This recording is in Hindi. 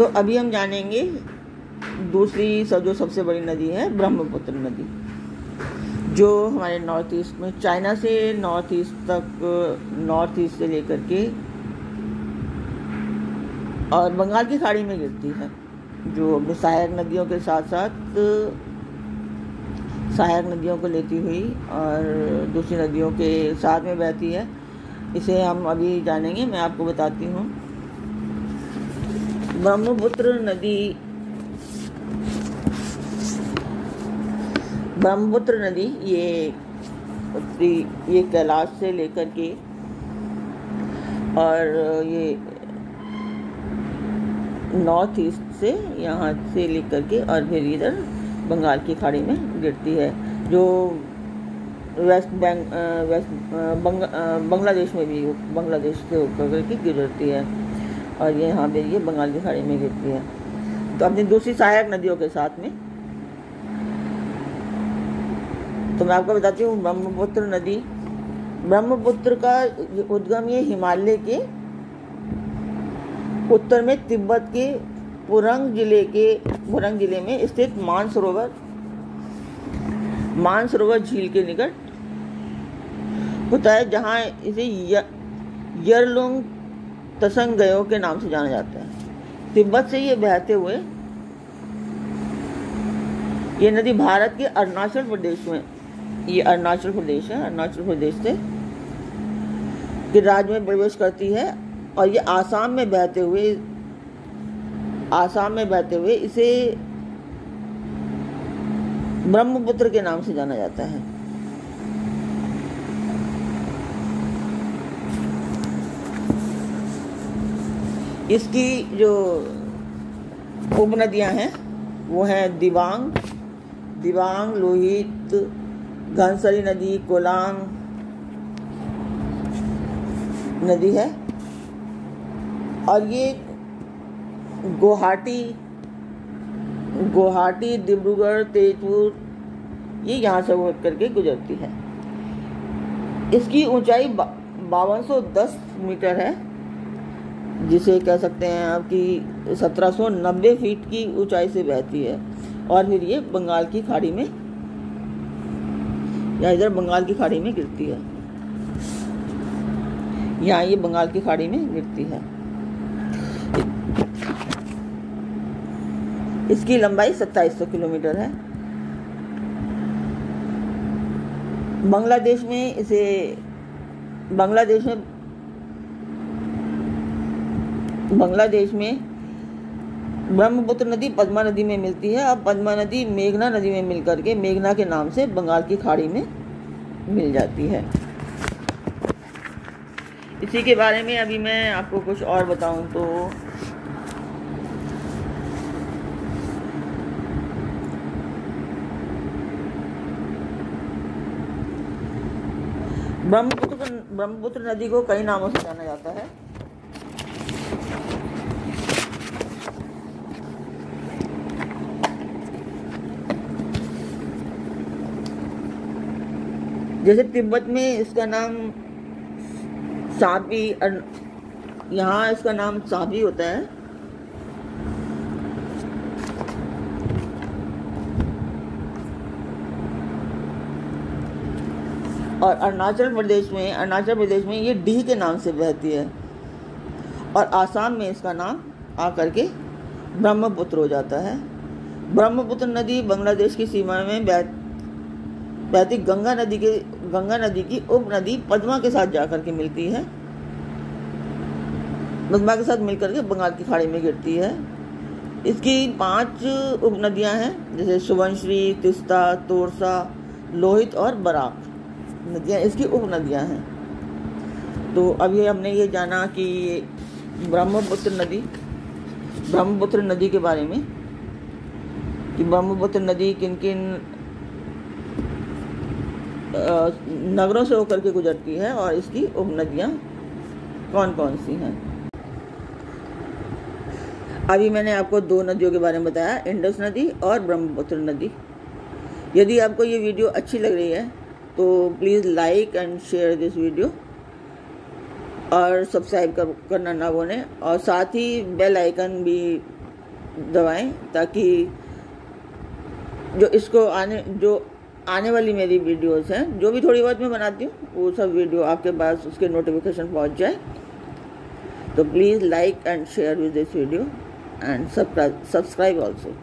तो अभी हम जानेंगे दूसरी जो सबसे बड़ी नदी है ब्रह्मपुत्र नदी, जो हमारे नॉर्थ ईस्ट में चाइना से नॉर्थ ईस्ट तक, नॉर्थ ईस्ट से लेकर के और बंगाल की खाड़ी में गिरती है, जो अपनी सहायक नदियों के साथ साथ सहायक नदियों को लेती हुई और दूसरी नदियों के साथ में बहती है। इसे हम अभी जानेंगे। मैं आपको बताती हूँ। ब्रह्मपुत्र नदी ये कैलाश से लेकर के और ये नॉर्थ ईस्ट से यहाँ से लेकर के और फिर इधर बंगाल की खाड़ी में गिरती है, जो बांग्लादेश में भी बांग्लादेश से होकर के गुजरती है और ये यहाँ पे ये बंगाल की खाड़ी में गिरती है। तो अपनी दूसरी सहायक नदियों के साथ में तो मैं आपको बताती हूँ ब्रह्मपुत्र नदी। ब्रह्मपुत्र का उद्गम ये हिमालय के उत्तर में तिब्बत के पुरंग जिले में स्थित मानसरोवर झील के निकट होता है, जहाँ इसे यरलुंग तसंगयो के नाम से जाना जाता है। तिब्बत से ये बहते हुए ये नदी भारत के अरुणाचल प्रदेश में, ये अरुणाचल प्रदेश है, अरुणाचल प्रदेश से के राज्य में प्रवेश करती है और ये आसाम में बहते हुए इसे ब्रह्मपुत्र के नाम से जाना जाता है। इसकी जो उपनदियां हैं वो हैं दिबांग, लोहित, घनसरी नदी, कोलांग नदी है और ये गुवाहाटी, डिब्रूगढ़, तेजपुर ये यहाँ से होकर करके गुजरती है। इसकी ऊंचाई 5210 मीटर है, जिसे कह सकते हैं आप कि 1790 फीट की ऊंचाई से बहती है और फिर ये बंगाल की खाड़ी में या इधर बंगाल की खाड़ी में गिरती है। यहाँ ये बंगाल की खाड़ी में गिरती है। इसकी लंबाई 2700 किलोमीटर है। बांग्लादेश में ब्रह्मपुत्र नदी पद्मा नदी में मिलती है। अब पद्मा नदी मेघना नदी में मिलकर के मेघना के नाम से बंगाल की खाड़ी में मिल जाती है। इसी के बारे में अभी मैं आपको कुछ और बताऊं तो ब्रह्मपुत्र नदी को कई नामों से जाना जाता है। जैसे तिब्बत में इसका नाम साबी, यहाँ इसका नाम साबी होता है। और अरुणाचल प्रदेश में ये डी के नाम से बहती है और आसाम में इसका नाम आकर के ब्रह्मपुत्र हो जाता है। ब्रह्मपुत्र नदी बांग्लादेश की सीमा में बहती गंगा नदी की उपनदी पद्मा के साथ जाकर के मिलती है, पद्मा के साथ मिलकर के बंगाल की खाड़ी में गिरती है। इसकी 5 उपनदियां हैं, जैसे सुबनश्री, तिस्ता, तोरसा, लोहित और बराक नदियां इसकी उपनदियां हैं। तो अभी हमने ये जाना कि ब्रह्मपुत्र नदी के बारे में कि ब्रह्मपुत्र नदी किन किन नगरों से होकर के गुजरती है और इसकी उपनदियां कौन कौन सी हैं। अभी मैंने आपको 2 नदियों के बारे में बताया, इंडस नदी और ब्रह्मपुत्र नदी। यदि आपको ये वीडियो अच्छी लग रही है तो please like and share this video और सब्सक्राइब करना ना भूलें और साथ ही बेल आइकन भी दबाएं, ताकि जो आने वाली मेरी वीडियोस हैं, जो भी थोड़ी बहुत मैं बनाती हूँ, वो सब वीडियो आपके पास उसके नोटिफिकेशन पहुँच जाए। तो please like and share with this video and subscribe also.